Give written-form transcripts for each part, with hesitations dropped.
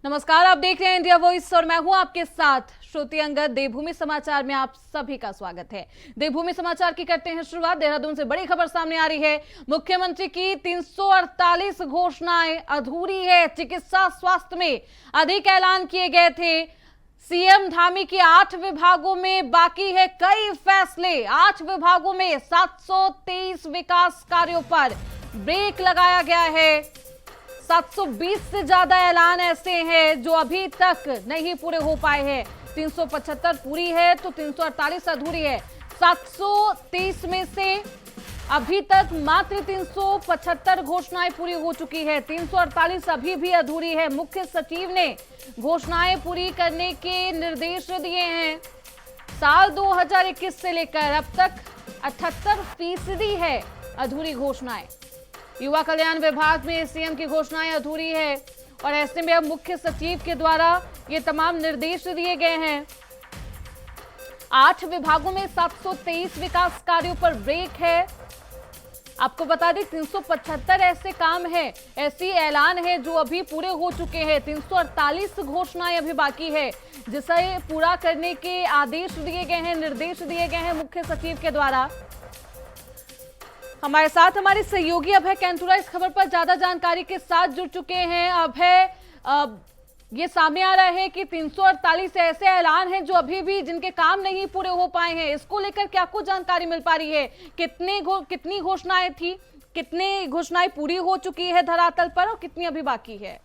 नमस्कार, आप देख रहे हैं इंडिया वॉइस और मैं हूं आपके साथ श्रुति अंगद। देवभूमि समाचार में आप सभी का स्वागत है। देवभूमि समाचार की करते हैं शुरुआत। देहरादून से बड़ी खबर सामने आ रही है। मुख्यमंत्री की 348 घोषणाएं अधूरी है। चिकित्सा स्वास्थ्य में अधिक ऐलान किए गए थे। सीएम धामी के 8 विभागों में बाकी है कई फैसले। 8 विभागों में 723 विकास कार्यों पर ब्रेक लगाया गया है। 720 से ज्यादा ऐलान ऐसे हैं जो अभी तक नहीं पूरे हो पाए हैं। 375 पूरी है तो 348 अधूरी है। 723 में से अभी तक मात्र 375 घोषणाएं पूरी हो चुकी है। 348 अभी भी अधूरी है। मुख्य सचिव ने घोषणाएं पूरी करने के निर्देश दिए हैं। साल 2021 से लेकर अब तक 78% है अधूरी घोषणाएं। युवा कल्याण विभाग में सीएम की घोषणाएं अधूरी है और ऐसे में अब मुख्य सचिव के द्वारा ये तमाम निर्देश दिए गए हैं। 8 विभागों में 723 विकास कार्यों पर ब्रेक है। आपको बता दें 375 ऐसे काम हैं, ऐसी ऐलान है जो अभी पूरे हो चुके हैं। 348 घोषणाएं अभी बाकी है जिसे पूरा करने के आदेश दिए गए हैं, निर्देश दिए गए हैं मुख्य सचिव के द्वारा। हमारे साथ हमारे सहयोगी अभय कैंथुरा इस खबर पर ज्यादा जानकारी के साथ जुड़ चुके हैं। अभय, ये सामने आ रहा है कि 348 ऐसे ऐलान हैं जो अभी भी जिनके काम नहीं पूरे हो पाए हैं। इसको लेकर क्या कुछ जानकारी मिल पा रही है? कितनी घोषणाएं थी, कितनी घोषणाएं पूरी हो चुकी है धरातल पर और कितनी अभी बाकी है?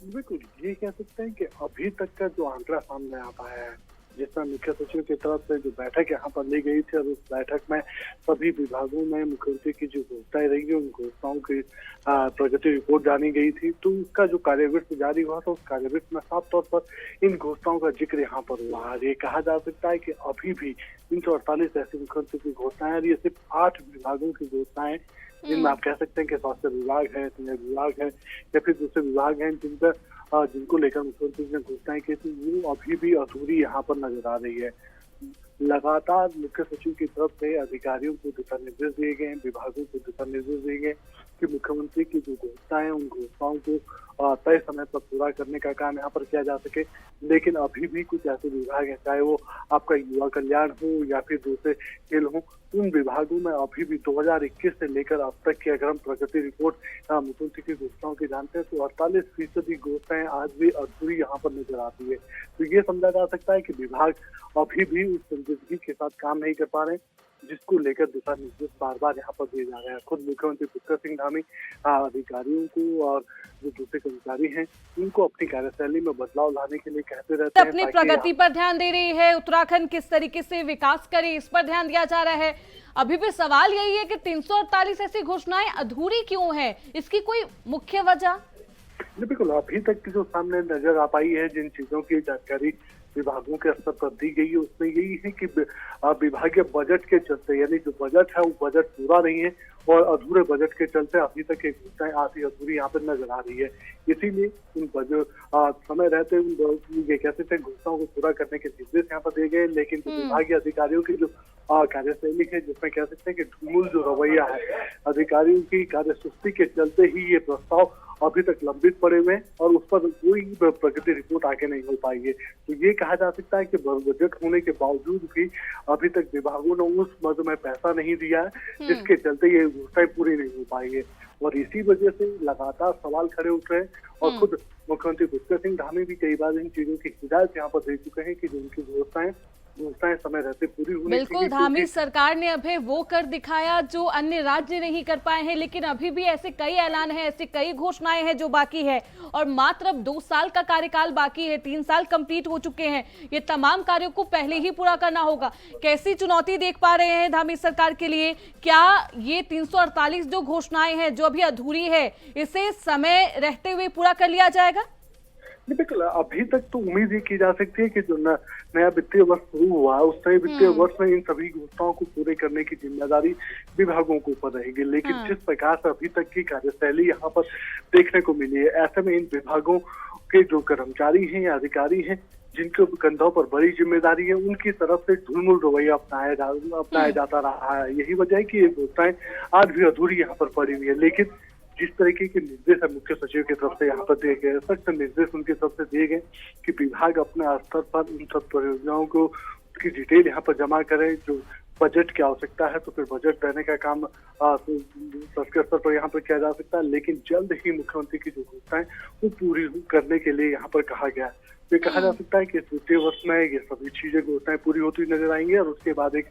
बिल्कुल, ये कह सकते हैं कि अभी तक का जो आंकड़ा सामने आ पाया है, जिसमें मुख्य सचिव की तरफ से जो बैठक यहाँ पर ली गई थी और उस बैठक में सभी विभागों में मुख्यमंत्री की जो घोषणाएं रही उन घोषणाओं की प्रगति रिपोर्ट जानी गई थी। तो उसका जो कार्यवृत्त जारी हुआ था, उस कार्यवृत्त में साफ तौर पर इन घोषणाओं का जिक्र यहाँ पर हुआ। ये कहा जा सकता है कि अभी भी 348 ऐसी मुख्यमंत्री की घोषणाएं और ये सिर्फ 8 विभागों की घोषणाएं, जिनमें आप कह सकते हैं कि स्वास्थ्य विभाग है, सिंचाई विभाग है या फिर दूसरे विभाग हैं जिनको लेकर मुख्यमंत्री ने घोषणाएं की थी, वो अभी भी अधूरी यहाँ पर नजर आ रही है। लगातार मुख्य सचिव की तरफ से अधिकारियों को दिशा निर्देश दिए गए हैं, विभागों को दिशा निर्देश दिए गए कि मुख्यमंत्री की जो घोषणाएं उन घोषणाओं को तय समय पर पूरा करने का काम यहाँ पर किया जा सके। लेकिन अभी भी कुछ ऐसे विभाग हैं, चाहे वो आपका युवा कल्याण हो या फिर दूसरे खेल हो, उन विभागों में अभी भी 2021 से लेकर अब तक की अगर हम प्रगति रिपोर्ट मुख्यमंत्री की घोषणाओं की जानते हैं तो 48% घोषणाएं आज भी अधूरी यहाँ पर नजर आती है। तो ये समझा जा सकता है कि विभाग अभी भी उस संजीदगी के साथ काम नहीं कर पा रहे, जिसको लेकर दिशा निर्देश बार बार यहाँ पर दिए जा रहे हैं। खुद मुख्यमंत्री पुष्कर सिंह धामी अधिकारियों को और जो दूसरे कर्मचारी हैं उनको अपनी कार्यशैली में बदलाव लाने के लिए कहते रहते हैं। अपनी प्रगति पर ध्यान दे रही है, उत्तराखंड किस तरीके से विकास करे इस पर ध्यान दिया जा रहा है। अभी भी सवाल यही है कि 348 ऐसी घोषणाएं अधूरी क्यों है, इसकी कोई मुख्य वजह? बिल्कुल, अभी तक की जो सामने नजर आ पाई है, जिन चीजों की जानकारी विभागों के स्तर पर दी गई है, उसमें यही है कि विभागीय बजट के चलते, यानी जो बजट है वो बजट पूरा नहीं है और अधूरे बजट के चलते अभी तक एक घोषणाएं आधी अधूरी यहाँ पर नजर आ रही है। इसीलिए उन समय रहते ये कह सकते हैं घोषणाओं को पूरा करने के निर्देश यहाँ पर दिए गए। लेकिन विभागीय अधिकारियों की जो कार्यशैली है, जिसमें कह सकते हैं कि ढुमुल जो रवैया है, अधिकारियों की कार्यसुस्ती के चलते ही ये प्रस्ताव अभी तक लंबित पड़े हुए हैं और उस पर कोई प्रगति रिपोर्ट आगे नहीं हो पाई है। तो ये कहा जा सकता है कि बजट होने के बावजूद भी अभी तक विभागों ने उस मद में पैसा नहीं दिया है, जिसके चलते ये घोषणाएं पूरी नहीं हो पाई है। और इसी वजह से लगातार सवाल खड़े उठ रहे हैं और खुद मुख्यमंत्री पुष्कर सिंह धामी भी कई बार इन चीजों की हिदायत यहाँ पर दे चुके हैं कि जो उनकी घोषणाएं समय रहते पूरी होनी चाहिए। बिल्कुल, धामी सरकार ने अभी वो कर दिखाया जो अन्य राज्य नहीं कर पाए हैं, लेकिन अभी भी ऐसे कई ऐलान हैं, ऐसी कई घोषणाएं हैं जो बाकी है और मात्र अब 2 साल का कार्यकाल बाकी है। 3 साल कंप्लीट हो चुके हैं। ये तमाम कार्यों को पहले ही पूरा करना होगा। कैसी चुनौती देख पा रहे हैं धामी सरकार के लिए? क्या ये 348 जो घोषणाएं हैं जो अभी अधूरी है, इसे समय रहते हुए पूरा कर लिया जाएगा? बिल्कुल, अभी तक तो उम्मीद ये की जा सकती है कि जो नया वित्तीय वर्ष शुरू हुआ है, उस नए वित्तीय वर्ष में इन सभी घोषणाओं को पूरे करने की जिम्मेदारी विभागों के ऊपर रहेगी। लेकिन जिस प्रकार से अभी तक की कार्यशैली यहाँ पर देखने को मिली है, ऐसे में इन विभागों के जो कर्मचारी हैं या अधिकारी हैं, जिनके कंधों पर बड़ी जिम्मेदारी है, उनकी तरफ से ढुलमुल रवैया अपनाया जाता रहा है। यही वजह है कि ये घोषणाएं आज भी अधूरी यहाँ पर पड़ी हुई है। लेकिन जिस तरीके के निर्देश है मुख्य सचिव की तरफ से यहाँ पर दिए गए, सख्त निर्देश उनकी तरफ से दिए गए कि विभाग अपने स्तर पर उन सब परियोजनाओं को उसकी डिटेल यहाँ पर जमा करे, जो बजट की आवश्यकता है तो फिर बजट देने का काम सरकार स्तर पर यहाँ पर किया जा सकता है, लेकिन जल्द ही मुख्यमंत्री की जो घोषणाएं वो पूरी करने के लिए यहाँ पर कहा गया है। ये कहा जा सकता है कि इस वित्तीय वर्ष में ये सभी चीजें घोषणाएं पूरी होती नजर आएंगी और उसके बाद एक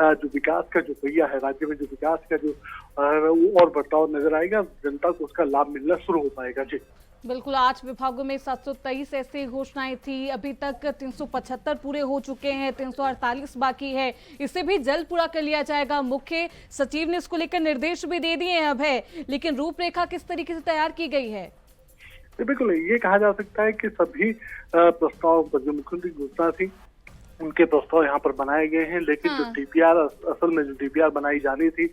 जो विकास का जो पहिया है राज्य में, जो विकास का जो वो और बर्ताव नजर आएगा, जनता को उसका लाभ मिलना शुरू हो पाएगा। जी बिल्कुल, 8 विभागों में 723 ऐसी घोषणाएं थी, अभी तक 375 पूरे हो चुके हैं, 348 बाकी है, इसे भी जल्द पूरा कर लिया जाएगा। मुख्य सचिव ने इसको लेकर निर्देश भी दे दिए हैं अभय, लेकिन रूपरेखा किस तरीके से तैयार की गई है? बिल्कुल, ये कहा जा सकता है कि सभी प्रस्ताव पर जो मुख्यमंत्री की घोषणा थी उनके प्रस्ताव यहाँ पर बनाए गए हैं, लेकिन जो डीपीआर असल में जो डीपीआर बनाई जानी थी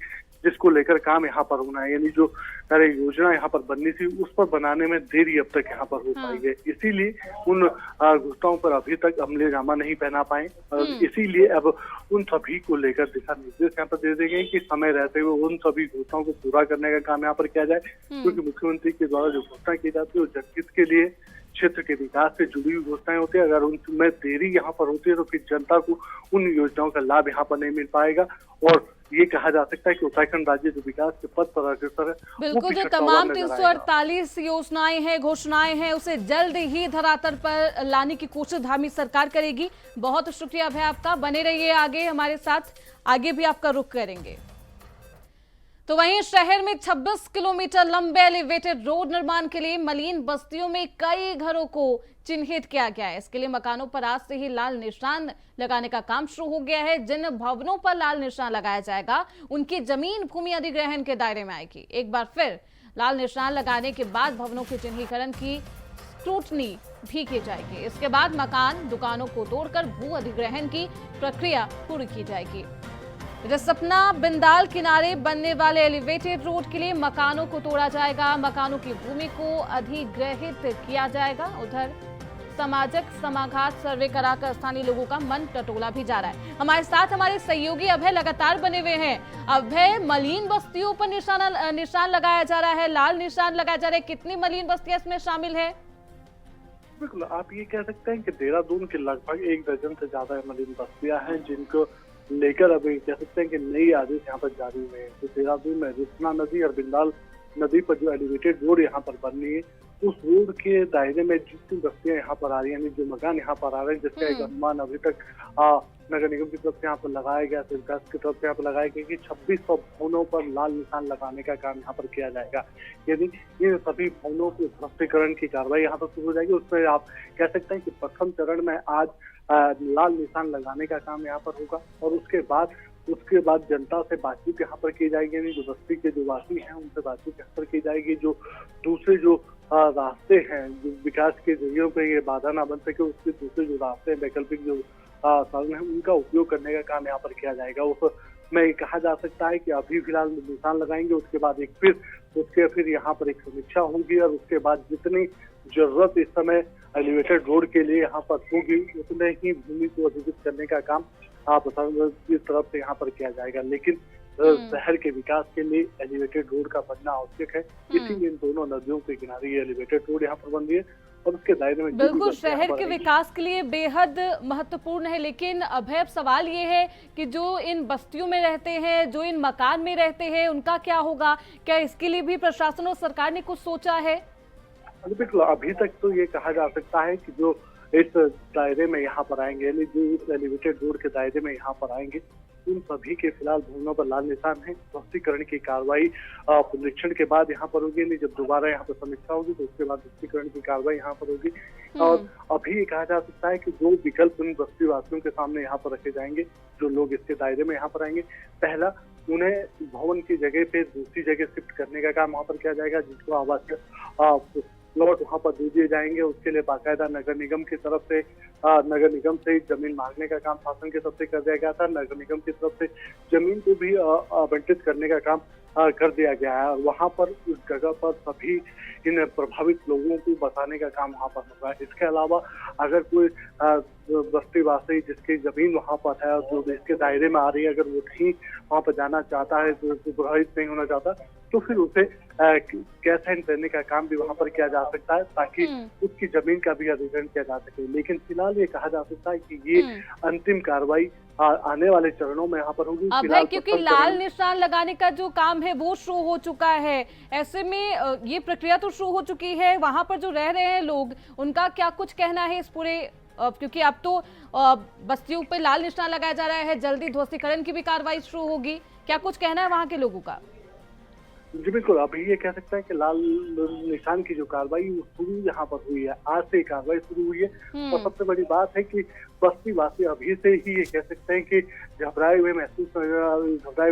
जिसको लेकर काम यहाँ पर होना है, यानी जो कार्य योजना यहाँ पर बननी थी उस पर बनाने में देरी अब तक यहाँ पर हो पाई है। इसीलिए उन घोषणाओं पर अभी तक अमलेजामा नहीं पहना पाए और इसीलिए अब उन सभी को लेकर दिशा निर्देश यहाँ पर दे दिए गए कि समय रहते हुए उन सभी घोषणाओं को पूरा करने का काम यहाँ पर किया जाए, क्योंकि मुख्यमंत्री के द्वारा जो घोषणा की जाती है वो जनहित के लिए, क्षेत्र के विकास से जुड़ी हुई घोषणाएं होती है। अगर उनमें देरी यहाँ पर होती है तो फिर जनता को उन योजनाओं का लाभ यहाँ पर नहीं मिल पाएगा और ये कहा जा सकता है कि उत्तराखंड राज्य जो विकास के पथ पर अग्रसर है। बिल्कुल, जो तमाम 348 योजनाएं हैं, घोषणाएं हैं, उसे जल्द ही धरातल पर लाने की कोशिश धामी सरकार करेगी। बहुत शुक्रिया अभय आपका, बने रहिए आगे हमारे साथ, आगे भी आपका रुख करेंगे। तो वहीं शहर में 26 किलोमीटर लंबे एलिवेटेड रोड निर्माण के लिए मलिन बस्तियों में कई घरों को चिन्हित किया गया है। इसके लिए मकानों पर आज से ही लाल निशान लगाने का काम शुरू हो गया है। जिन भवनों पर लाल निशान लगाया जाएगा उनकी जमीन भूमि अधिग्रहण के दायरे में आएगी। एक बार फिर लाल निशान लगाने के बाद भवनों के चिन्हीकरण की स्क्रूटनी भी की जाएगी। इसके बाद मकान दुकानों को तोड़कर भू अधिग्रहण की प्रक्रिया पूरी की जाएगी। सपना बिंदाल किनारे बनने वाले एलिवेटेड रोड के लिए मकानों को तोड़ा जाएगा, मकानों की भूमि को अधिग्रहित किया जाएगा। उधर सामाजिक समाघात सर्वे कराकर स्थानीय लोगों का मन टटोला भी जा रहा है। हमारे साथ हमारे सहयोगी अभय लगातार बने हुए हैं। अभय, मलिन बस्तियों पर निशान लगाया जा रहा है, लाल निशान लगाया जा रहा है, कितनी मलिन बस्तियां इसमें शामिल है? बिल्कुल, आप ये कह सकते हैं कि देहरादून के लगभग 1 दर्जन से ज्यादा मलिन बस्तियां हैं जिनको लेकर अभी कह सकते हैं कि नई आदेश यहाँ पर जारी हुए हैं। तो देहरादून में रिस्पना नदी और बिंदाल नदी पर जो एलिवेटेड रोड यहाँ पर बन रही है उस रोड के दायरे में जितनी बस्तियां यहाँ पर आ रही है, यानी जो मकान यहाँ पर आ रहे हैं, जिसका एक अनुमान अभी तक नगर निगम की तरफ से यहाँ पर लगाया गया, विकास की तरफ से यहाँ पर लगाया गया कि 2600 भवनों पर लाल निशान लगाने का काम यहाँ पर किया जाएगा। यानी ये सभी भवनों के ध्वस्तीकरण की कार्रवाई यहाँ पर शुरू हो जाएगी। उसमें आप कह सकते हैं कि प्रथम चरण में आज लाल निशान लगाने का काम यहाँ पर होगा और उसके बाद जनता से बातचीत यहाँ पर की जाएगी, यानी जो बस्ती के जो वासी हैं उनसे बातचीत यहाँ पर की जाएगी। जो दूसरे जो रास्ते हैं, जो विकास के जरिए पे ये बाधा ना बन सके, उसके दूसरे जो रास्ते हैं, वैकल्पिक जो साधन है उनका उपयोग करने का काम यहाँ पर किया जाएगा। उसमें कहा जा सकता है कि अभी फिलहाल निशान लगाएंगे, उसके बाद फिर यहाँ पर एक समीक्षा होगी और उसके बाद जितनी जरूरत इस समय एलिवेटेड रोड के लिए यहाँ पर होगी उतने ही भूमि को अधिकृत करने का काम प्रशासन की तरफ से यहाँ पर किया जाएगा। लेकिन शहर के विकास के लिए एलिवेटेड रोड का बनना आवश्यक है, इसीलिए इन दोनों नदियों के किनारे ये एलिवेटेड रोड यहाँ पर बन रही है और उसके दायरे में बिल्कुल शहर के विकास के लिए बेहद महत्वपूर्ण है। लेकिन अभय, अब सवाल ये है कि जो इन बस्तियों में रहते हैं, जो इन मकान में रहते हैं, उनका क्या होगा? क्या इसके लिए भी प्रशासन और सरकार ने कुछ सोचा है? बिल्कुल, अभी तक तो ये कहा जा सकता है कि जो इस दायरे में यहाँ पर आएंगे, यानी जो इस एलिवेटेड रोड के दायरे में यहाँ पर आएंगे, उन सभी के फिलहाल भवनों पर लाल निशान है। ध्वस्तीकरण की कार्रवाई पुनरीक्षण के बाद यहाँ पर होगी, नहीं जब दोबारा यहाँ पर समीक्षा होगी तो उसके बाद ध्वस्तीकरण की कार्रवाई यहाँ पर होगी। और अभी ये कहा जा सकता है कि जो विकल्प उन बस्ती वासियों के सामने यहाँ पर रखे जाएंगे, जो लोग इसके दायरे में यहाँ पर आएंगे, पहला उन्हें भवन की जगह पे दूसरी जगह शिफ्ट करने का काम वहाँ पर किया जाएगा, जिसको आवश्यक प्लॉट वहाँ पर दे दिए जाएंगे। उसके लिए बाकायदा नगर निगम की तरफ से नगर निगम से जमीन मांगने का काम शासन की तरफ से कर दिया गया था। नगर निगम की तरफ से जमीन को भी आवंटित करने का काम कर दिया गया है और वहाँ पर उस जगह पर सभी इन प्रभावित लोगों को बसाने का काम वहाँ पर होगा। इसके अलावा अगर कोई बस्ती वासी जिसकी जमीन वहाँ पर है और जो इसके दायरे में आ रही है, अगर वो नहीं वहाँ पर जाना चाहता है, जो प्रभावित नहीं होना चाहता, तो फिर उसे कैश हैंड देने का काम भी वहां पर किया जा सकता है, ताकि उसकी जमीन का भी अधिग्रहण किया जा सके। लेकिन फिलहाल ये कहा जा सकता है कि ये अंतिम कार्रवाई आने वाले चरणों में यहाँ पर होगी। अभय, क्योंकि लाल निशान लगाने का जो काम है वो शुरू हो चुका है, ऐसे में ये प्रक्रिया तो शुरू हो चुकी है, वहां पर जो रह रहे हैं लोग, उनका क्या कुछ कहना है इस पूरे, क्योंकि अब तो बस्तियों पे लाल निशान लगाया जा रहा है, जल्दी ध्वस्तीकरण की भी कार्रवाई शुरू होगी, क्या कुछ कहना है वहां के लोगों का? जी बिल्कुल, अभी ये कह सकते हैं कि लाल निशान की जो कार्रवाई शुरू यहाँ पर हुई है, आज से कार्रवाई शुरू हुई है। और सबसे बड़ी बात है कि बस्ती वासी अभी से ही ये कह सकते हैं कि घबराए हुए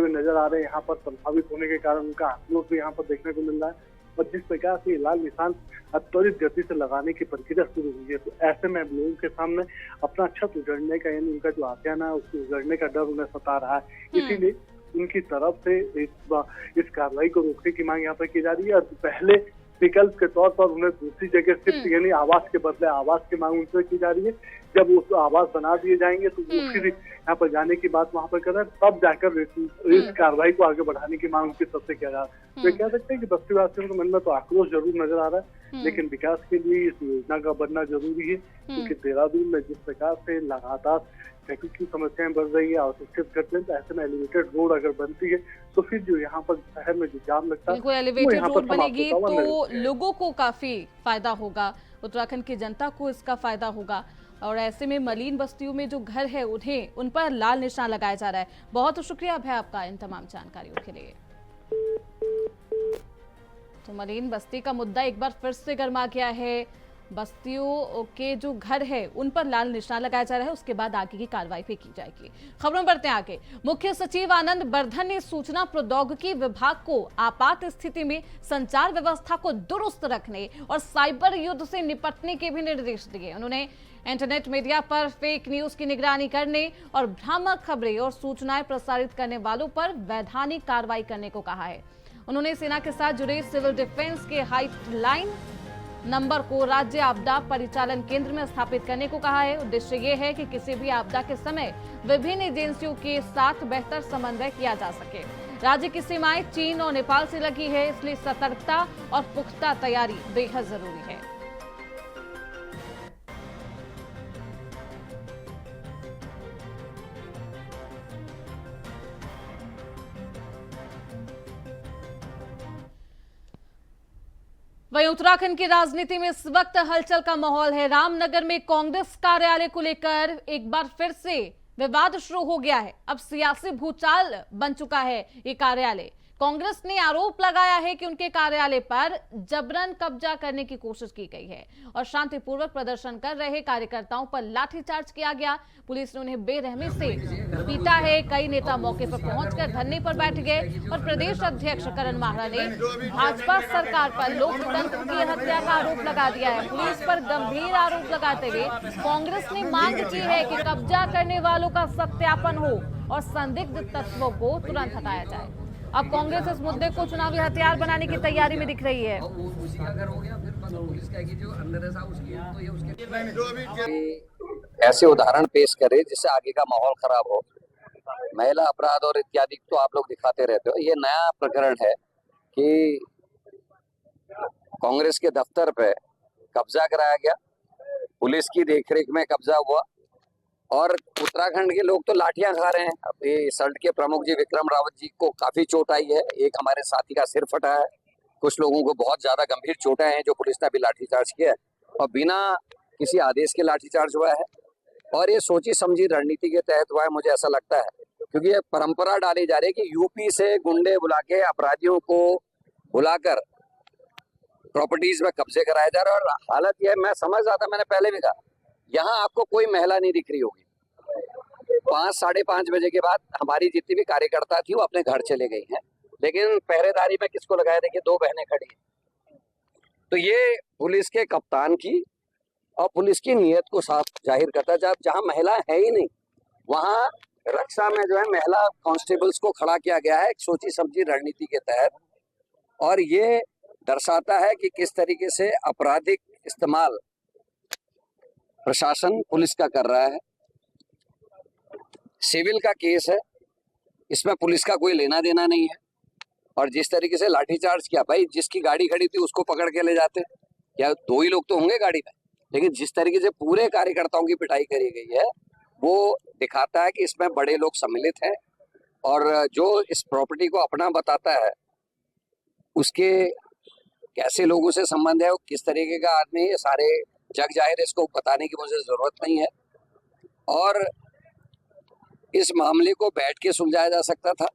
नजर आ रहे हैं। यहाँ पर प्रभावित होने के कारण उनका आक्रोश भी यहाँ पर देखने को मिल रहा है। और जिस प्रकार से लाल निशान त्वरित गति से लगाने की प्रक्रिया शुरू हुई है, तो ऐसे में लोगों के सामने अपना छत उजड़ने का, यानी उनका जो आशियाना है उसको उजड़ने का डर उन्हें सता रहा है। इसीलिए उनकी तरफ से इस कार्रवाई को रोकने की मांग यहाँ पर की जा रही है। और पहले विकल्प के तौर पर उन्हें दूसरी जगह शिफ्ट, यानी आवास के बदले आवास की मांग उनसे की जा रही है। जब उस आवास बना दिए जाएंगे तो वो फिर यहाँ पर जाने की बात वहां पर कर रहे हैं, तब जाकर इस कार्रवाई को आगे बढ़ाने की मांग उनकी सबसे किया जा रहा है। तो कह सकते हैं कि बस्ती वासियों के मन में तो आक्रोश जरूर नजर आ रहा है, लेकिन विकास के लिए इस योजना का बनना जरूरी है। क्योंकि देहरादून में जिस प्रकार से लगातार ट्रैफिक की समस्याएं बढ़ रही है, अशिक्षित घटना, तो ऐसे में एलिवेटेड रोड अगर बनती है तो फिर जो यहाँ पर शहर में जो जाम लगता है, बिल्कुल एलिवेटेड रोड बनेगी तो लोगों को काफी फायदा होगा, उत्तराखंड की जनता को इसका फायदा होगा। और ऐसे में मलिन बस्तियों में जो घर है उन पर लाल निशान लगाया जा रहा है। बहुत शुक्रिया अभय आपका इन तमाम जानकारियों के लिए। तो मलिन बस्ती का मुद्दा एक बार फिर से गर्मा गया है। बस्तियों के जो घर है उन पर लाल निशान लगाया जा रहा है, उसके बाद आगे की कार्रवाई भी की जाएगी। खबरों में बढ़ते हैं आगे। मुख्य सचिव आनंद बर्धन ने सूचना प्रौद्योगिकी विभाग को आपात स्थिति में संचार व्यवस्था को दुरुस्त रखने और साइबर युद्ध से निपटने के भी निर्देश दिए। उन्होंने इंटरनेट मीडिया पर फेक न्यूज की निगरानी करने और भ्रामक खबरें और सूचनाएं प्रसारित करने वालों पर वैधानिक कार्रवाई करने को कहा है। उन्होंने सेना के साथ जुड़े सिविल डिफेंस के हेल्पलाइन नंबर को राज्य आपदा परिचालन केंद्र में स्थापित करने को कहा है। उद्देश्य ये है कि किसी भी आपदा के समय विभिन्न एजेंसियों के साथ बेहतर समन्वय किया जा सके। राज्य की सीमाएं चीन और नेपाल से लगी है, इसलिए सतर्कता और पुख्ता तैयारी बेहद जरूरी है। वहीं उत्तराखंड की राजनीति में इस वक्त हलचल का माहौल है। रामनगर में कांग्रेस कार्यालय को लेकर एक बार फिर से विवाद शुरू हो गया है। अब सियासी भूचाल बन चुका है ये कार्यालय। कांग्रेस ने आरोप लगाया है कि उनके कार्यालय पर जबरन कब्जा करने की कोशिश की गई है और शांतिपूर्वक प्रदर्शन कर रहे कार्यकर्ताओं पर लाठीचार्ज किया गया। पुलिस ने उन्हें बेरहमी से पीटा है। कई नेता मौके पर पहुंचकर धरने पर बैठ गए और प्रदेश अध्यक्ष करण माहरा ने भाजपा सरकार पर लोकतंत्र की हत्या का आरोप लगा दिया है। पुलिस पर गंभीर आरोप लगाते हुए कांग्रेस ने मांग की है कि कब्जा करने वालों का सत्यापन हो और संदिग्ध तत्वों को तुरंत हटाया जाए। अब कांग्रेस इस मुद्दे को चुनावी हथियार बनाने की तैयारी में दिख रही है। ऐसे उदाहरण पेश करे जिससे आगे का माहौल खराब हो, महिला अपराध और इत्यादि तो आप लोग दिखाते रहते हो। ये नया प्रकरण है कि कांग्रेस के दफ्तर पे कब्जा कराया गया, पुलिस की देखरेख में कब्जा हुआ और उत्तराखंड के लोग तो लाठियां खा रहे हैं। अब ये सल्ट के प्रमुख जी विक्रम रावत जी को काफी चोट आई है, एक हमारे साथी का सिर फटा है, कुछ लोगों को बहुत ज्यादा गंभीर चोटें हैं जो पुलिस ने अभी लाठीचार्ज किया है और बिना किसी आदेश के लाठीचार्ज हुआ है और ये सोची समझी रणनीति के तहत हुआ है, मुझे ऐसा लगता है। क्योंकि ये परंपरा डाली जा रही है कि यूपी से गुंडे बुला के अपराधियों को बुलाकर प्रॉपर्टीज में कब्जे कराया जा रहा है। और हालत यह मैं समझ रहा था, मैंने पहले भी कहा, यहाँ आपको कोई महिला नहीं दिख रही होगी। 5 साढ़े 5 बजे के बाद हमारी जितनी भी कार्यकर्ता थी वो अपने घर चले गई हैं, लेकिन पहरेदारी में किसको लगाया? देखिए 2 बहनें खड़ी हैं। तो ये पुलिस के कप्तान की और पुलिस की नीयत को साफ जाहिर करता है। जहाँ महिला है ही नहीं वहाँ रक्षा में जो है महिला कांस्टेबल्स को खड़ा किया गया है एक सोची समझी रणनीति के तहत। और ये दर्शाता है कि किस तरीके से आपराधिक इस्तेमाल प्रशासन पुलिस का कर रहा है। सिविल का केस है, इसमें पुलिस का कोई लेना देना नहीं है। और जिस तरीके से लाठीचार्ज किया, भाई जिसकी गाड़ी खड़ी थी उसको पकड़ के ले जाते, या 2 ही लोग तो होंगे गाड़ी में, लेकिन जिस तरीके से पूरे कार्यकर्ताओं की पिटाई करी गई है वो दिखाता है कि इसमें बड़े लोग सम्मिलित हैं, और जो इस प्रॉपर्टी को अपना बताता है उसके कैसे लोगों से संबंध है, वो किस तरीके का आदमी है, ये सारे जग जाहिर है, इसको बताने की मुझे जरूरत नहीं है। और इस मामले को बैठ के सुलझाया जा सकता था,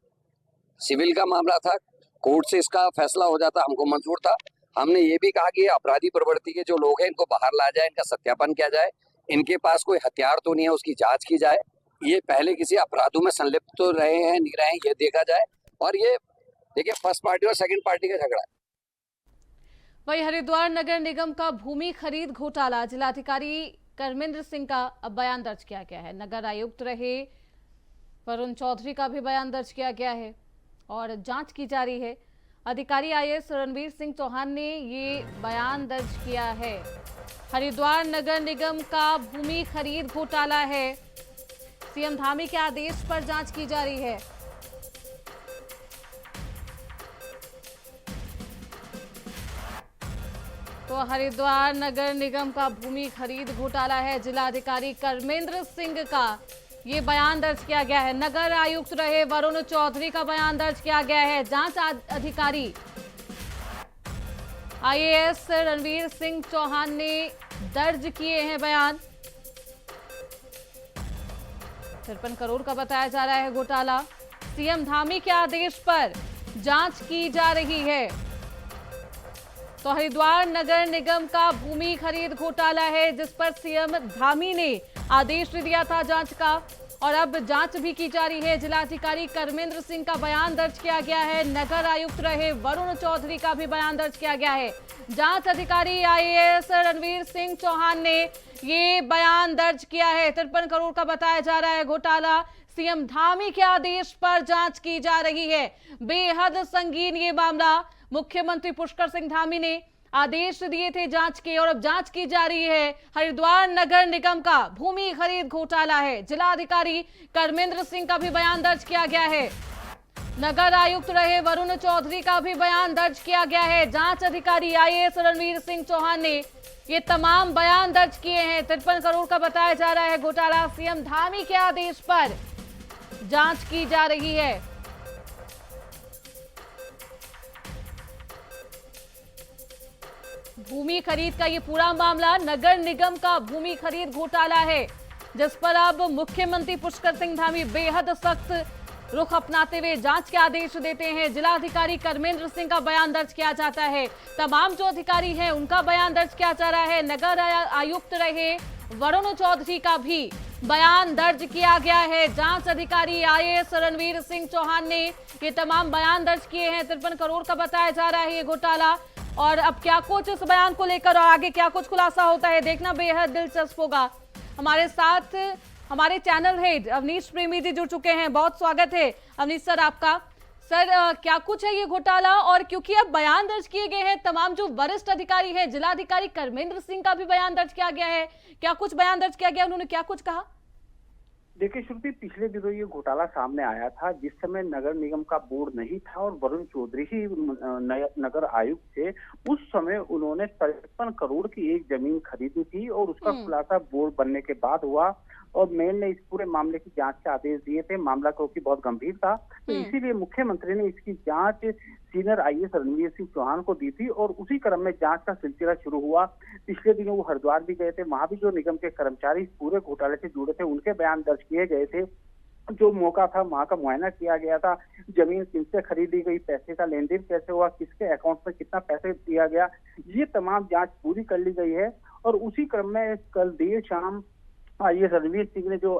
सिविल का मामला था, कोर्ट से इसका फैसला हो जाता, हमको मंजूर था। हमने ये भी कहा कि अपराधी प्रवृत्ति के जो लोग हैं इनको बाहर लाया जाए, इनका सत्यापन किया जाए, इनके पास कोई हथियार तो नहीं है उसकी जांच की जाए, ये पहले किसी अपराधों में संलिप्त तो रहे हैं नहीं रहे हैं ये देखा जाए। और ये देखिए फर्स्ट पार्टी और सेकंड पार्टी का झगड़ा है। वही हरिद्वार नगर निगम का भूमि खरीद घोटाला, जिलाधिकारी कर्मेंद्र सिंह का अब बयान दर्ज किया गया है। नगर आयुक्त रहे वरुण चौधरी का भी बयान दर्ज किया गया है और जांच की जा रही है। अधिकारी आईएएस रणवीर सिंह चौहान ने ये बयान दर्ज किया है। हरिद्वार नगर निगम का भूमि खरीद घोटाला है, सीएम धामी के आदेश पर जांच की जा रही है। तो हरिद्वार नगर निगम का भूमि खरीद घोटाला है, जिलाधिकारी कर्मेंद्र सिंह का ये बयान दर्ज किया गया है। नगर आयुक्त रहे वरुण चौधरी का बयान दर्ज किया गया है। जांच अधिकारी आईएएस रणवीर सिंह चौहान ने दर्ज किए हैं बयान। 53 करोड़ का बताया जा रहा है घोटाला। सीएम धामी के आदेश पर जांच की जा रही है। तो हरिद्वार नगर निगम का भूमि खरीद घोटाला है जिस पर सीएम धामी ने आदेश दिया था जांच का, और अब जांच भी की जा रही है। जिलाधिकारी कर्मेंद्र सिंह का बयान दर्ज किया गया है। नगर आयुक्त रहे वरुण चौधरी का भी बयान दर्ज किया गया है। जांच अधिकारी आईएएस रणवीर सिंह चौहान ने ये बयान दर्ज किया है। 53 करोड़ का बताया जा रहा है घोटाला। सीएम धामी के आदेश पर जांच की जा रही है। बेहद संगीन ये मामला, मुख्यमंत्री पुष्कर सिंह धामी ने आदेश दिए थे जांच के, और अब जांच की जा रही है। हरिद्वार नगर निगम का भूमि खरीद घोटाला है। जिलाधिकारी कर्मेंद्र सिंह का भी बयान दर्ज किया गया है। नगर आयुक्त रहे वरुण चौधरी का भी बयान दर्ज किया गया है। जांच अधिकारी आईएएस रणवीर सिंह चौहान ने ये तमाम बयान दर्ज किए हैं। 53 करोड़ का बताया जा रहा है घोटाला। सीएम धामी के आदेश पर जांच की जा रही है। भूमि खरीद का ये पूरा मामला नगर निगम का भूमि खरीद घोटाला है जिस पर अब मुख्यमंत्री पुष्कर सिंह धामी बेहद सख्त रुख अपनाते हुए जांच के आदेश देते हैं। जिलाधिकारी कर्मेंद्र सिंह का बयान दर्ज किया जाता है। तमाम जो अधिकारी हैं उनका बयान दर्ज किया जा रहा है। नगर आयुक्त रहे वरुण चौधरी का भी बयान दर्ज किया गया है। जांच अधिकारी आईएएस रणवीर सिंह चौहान ने ये तमाम बयान दर्ज किए हैं। 53 करोड़ का बताया जा रहा है ये घोटाला, और अब क्या कुछ इस बयान को लेकर और आगे क्या कुछ खुलासा होता है देखना बेहद दिलचस्प होगा। हमारे साथ हमारे चैनल हेड अवनीश प्रेमी जी जुड़ चुके हैं। बहुत स्वागत है अवनीश सर आपका। सर क्या कुछ है ये घोटाला, और क्योंकि अब बयान दर्ज किए गए हैं, तमाम जो वरिष्ठ अधिकारी हैं, जिलाधिकारी कर्मेंद्र सिंह का भी बयान दर्ज किया गया है, क्या कुछ बयान दर्ज किया गया, उन्होंने क्या कुछ कहा? देखिए श्रुति, पिछले दिनों ये घोटाला सामने आया था जिस समय नगर निगम का बोर्ड नहीं था और वरुण चौधरी ही नगर आयुक्त थे। उस समय उन्होंने 53 करोड़ की एक जमीन खरीदी थी और उसका खुलासा बोर्ड बनने के बाद हुआ, और मेयर ने इस पूरे मामले की जांच के आदेश दिए थे। मामला क्योंकि बहुत गंभीर था तो इसीलिए मुख्यमंत्री ने इसकी जांच सीनियर आईएएस रणवीर सिंह चौहान को दी थी, और उसी क्रम में जांच का सिलसिला शुरू हुआ। पिछले दिनों वो हरिद्वार भी गए थे, वहां भी जो निगम के कर्मचारी इस पूरे घोटाले से जुड़े थे उनके बयान दर्ज किए गए थे। जो मौका था वहां का मुआयना किया गया था, जमीन किनसे खरीदी गई, पैसे का लेन देन कैसे हुआ, किसके अकाउंट में कितना पैसे दिया गया, ये तमाम जांच पूरी कर ली गई है। और उसी क्रम में कल देर शाम ये रणवीर सिंह ने जो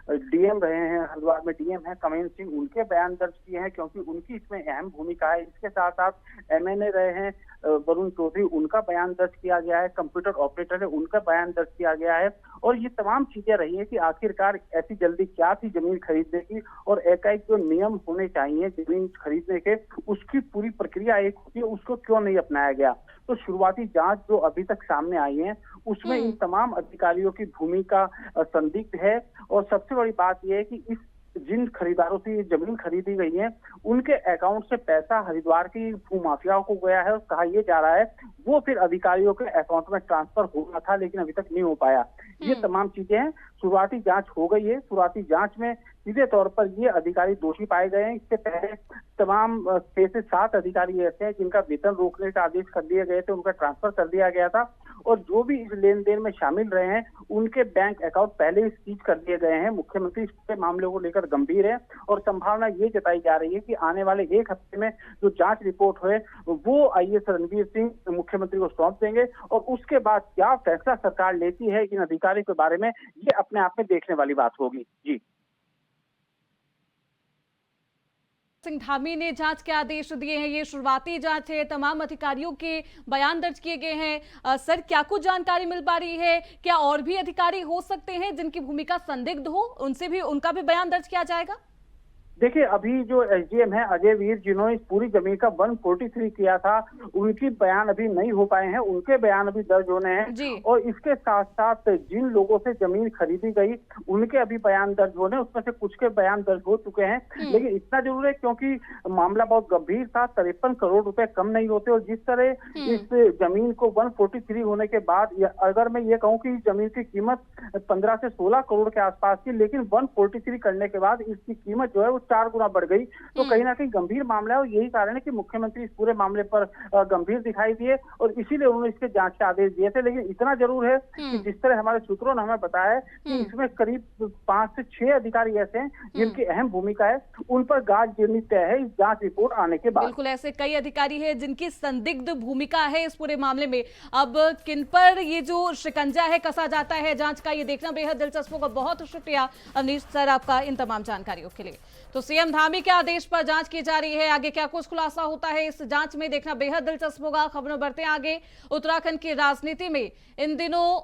डीएम रहे हैं, हरिद्वार में डीएम है कमेंद्र सिंह, उनके बयान दर्ज किए हैं क्योंकि उनकी इसमें अहम भूमिका है। इसके साथ साथ एमएनए रहे हैं वरुण चौधरी, उनका बयान दर्ज किया गया है। कंप्यूटर ऑपरेटर है, उनका बयान दर्ज किया गया है। और ये तमाम चीजें रही है कि आखिरकार ऐसी जल्दी क्या थी जमीन खरीदने की, और एकाएक जो नियम होने चाहिए जमीन खरीदने के, उसकी पूरी प्रक्रिया एक होती है, उसको क्यों नहीं अपनाया गया। तो शुरुआती जांच जो अभी तक सामने आई है उसमें इन तमाम अधिकारियों की भूमिका संदिग्ध है। और सबसे बड़ी बात यह है कि इस जिन खरीदारों से ये जमीन खरीदी गई है उनके अकाउंट से पैसा हरिद्वार की भूमाफियाओं को गया है और कहा यह जा रहा है वो फिर अधिकारियों के अकाउंट में ट्रांसफर होना था, लेकिन अभी तक नहीं हो पाया। ये तमाम चीजें हैं। शुरुआती जांच हो गई है। शुरुआती जांच में सीधे तौर पर ये अधिकारी दोषी पाए गए हैं। इससे पहले तमाम 6 से 7 अधिकारी ऐसे हैं जिनका वेतन रोकने का आदेश कर दिए गए थे, उनका ट्रांसफर कर दिया गया था और जो भी इस लेन देन में शामिल रहे हैं उनके बैंक अकाउंट पहले ही सीज कर दिए गए हैं। मुख्यमंत्री इस पूरे मामले को लेकर गंभीर है और संभावना ये जताई जा रही है कि आने वाले 1 हफ्ते में जो जांच रिपोर्ट है वो आईएएस रणवीर सिंह मुख्यमंत्री को सौंप देंगे और उसके बाद क्या फैसला सरकार लेती है इन अधिकारियों के बारे में, ये अपने आप में देखने वाली बात होगी। जी सिंह धामी ने जांच के आदेश दिए हैं। ये शुरुआती जांच है, तमाम अधिकारियों के बयान दर्ज किए गए हैं। सर, क्या कुछ जानकारी मिल पा रही है? क्या और भी अधिकारी हो सकते हैं जिनकी भूमिका संदिग्ध हो, उनका भी बयान दर्ज किया जाएगा? देखिए, अभी जो एसडीएम है अजय वीर, जिन्होंने इस पूरी जमीन का 143 किया था, उनकी बयान अभी नहीं हो पाए हैं, उनके बयान अभी दर्ज होने हैं और इसके साथ साथ जिन लोगों से जमीन खरीदी गई उनके अभी बयान दर्ज होने, उसमें से कुछ के बयान दर्ज हो चुके हैं। लेकिन इतना जरूर है क्योंकि मामला बहुत गंभीर था, 53 करोड़ रुपए कम नहीं होते और जिस तरह इस जमीन को 143 होने के बाद अगर मैं ये कहूँ कि जमीन की कीमत 15 से 16 करोड़ के आसपास थी, लेकिन 143 करने के बाद इसकी कीमत जो है वो 4 गुना बढ़ गई। तो कहीं ना कहीं गंभीर मामला है और यही कारण है कि मुख्यमंत्री इस पूरे मामले पर गंभीर दिखाई दिए और इसीलिए उन्होंने इसके जांच के आदेश दिए थे। लेकिन इतना जरूर है कि जिस तरह हमारे सूत्रों ने हमें बताया है कि इसमें करीब 5 से 6 अधिकारी ऐसे हैं जिनकी अहम भूमिका है, उन पर गाज गिरनी तय है इस जांच रिपोर्ट आने के बाद। बिल्कुल, ऐसे कई अधिकारी हैं जिनकी संदिग्ध भूमिका है इस पूरे मामले में। अब किन पर ये जो शिकंजा है कसा जाता है जांच का, ये देखना बेहद दिलचस्प होगा। बहुत शुक्रिया अवनीश सर आपका इन तमाम जानकारियों के लिए। तो सीएम धामी के आदेश पर जांच की जा रही है। आगे क्या कुछ खुलासा होता है इस जांच में, देखना बेहद दिलचस्प होगा। खबरों बढ़ते हैं आगे। उत्तराखंड की राजनीति में इन दिनों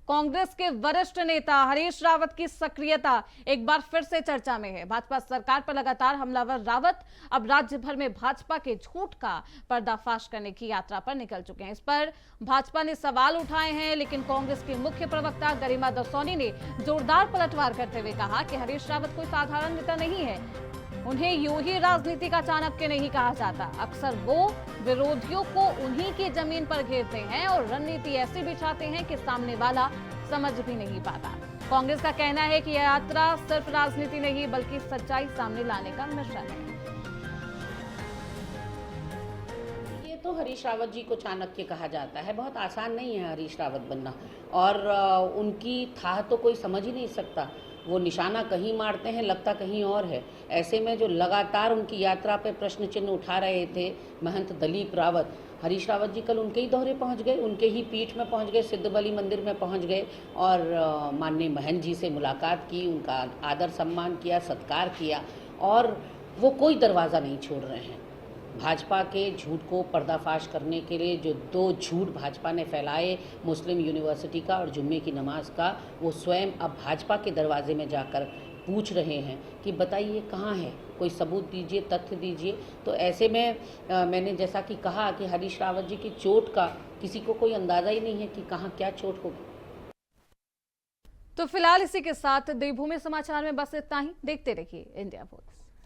कांग्रेस के वरिष्ठ नेता हरीश रावत की सक्रियता एक बार फिर से चर्चा में है। भाजपा सरकार पर लगातार हमलावर रावत अब राज्य भर में भाजपा के झूठ का पर्दाफाश करने की यात्रा पर निकल चुके हैं। इस पर भाजपा ने सवाल उठाए हैं, लेकिन कांग्रेस के मुख्य प्रवक्ता गरिमा दसौनी ने जोरदार पलटवार करते हुए कहा कि हरीश रावत कोई साधारण नेता नहीं है, उन्हें यूं ही राजनीति का चाणक्य नहीं कहा जाता। अक्सर वो विरोधियों को उन्हीं की जमीन पर घेरते हैं और रणनीति ऐसी बिछाते हैं कि सामने वाला समझ भी नहीं पाता। कांग्रेस का कहना है कि यह यात्रा सिर्फ राजनीति नहीं बल्कि सच्चाई सामने लाने का मिशन है। ये तो हरीश रावत जी को चाणक्य कहा जाता है। बहुत आसान नहीं है हरीश रावत बनना और उनकी था तो कोई समझ ही नहीं सकता। वो निशाना कहीं मारते हैं, लगता कहीं और है। ऐसे में जो लगातार उनकी यात्रा पे प्रश्न चिन्ह उठा रहे थे महंत दलीप रावत, हरीश रावत जी कल उनके ही दौरे पहुंच गए, उनके ही पीठ में पहुंच गए, सिद्ध बली मंदिर में पहुंच गए और माननीय महंत जी से मुलाकात की, उनका आदर सम्मान किया, सत्कार किया और वो कोई दरवाज़ा नहीं छोड़ रहे हैं। भाजपा के झूठ को पर्दाफाश करने के लिए जो 2 झूठ भाजपा ने फैलाए, मुस्लिम यूनिवर्सिटी का और जुम्मे की नमाज का, वो स्वयं अब भाजपा के दरवाजे में जाकर पूछ रहे हैं कि बताइए कहाँ है, कोई सबूत दीजिए, तथ्य दीजिए। तो ऐसे में मैंने जैसा कि कहा कि हरीश रावत जी की चोट का किसी को कोई अंदाज़ा ही नहीं है कि कहाँ क्या चोट होगी। तो फिलहाल इसी के साथ देवभूमि समाचार में बस इतना ही। देखते रहिए इंडिया वॉइस।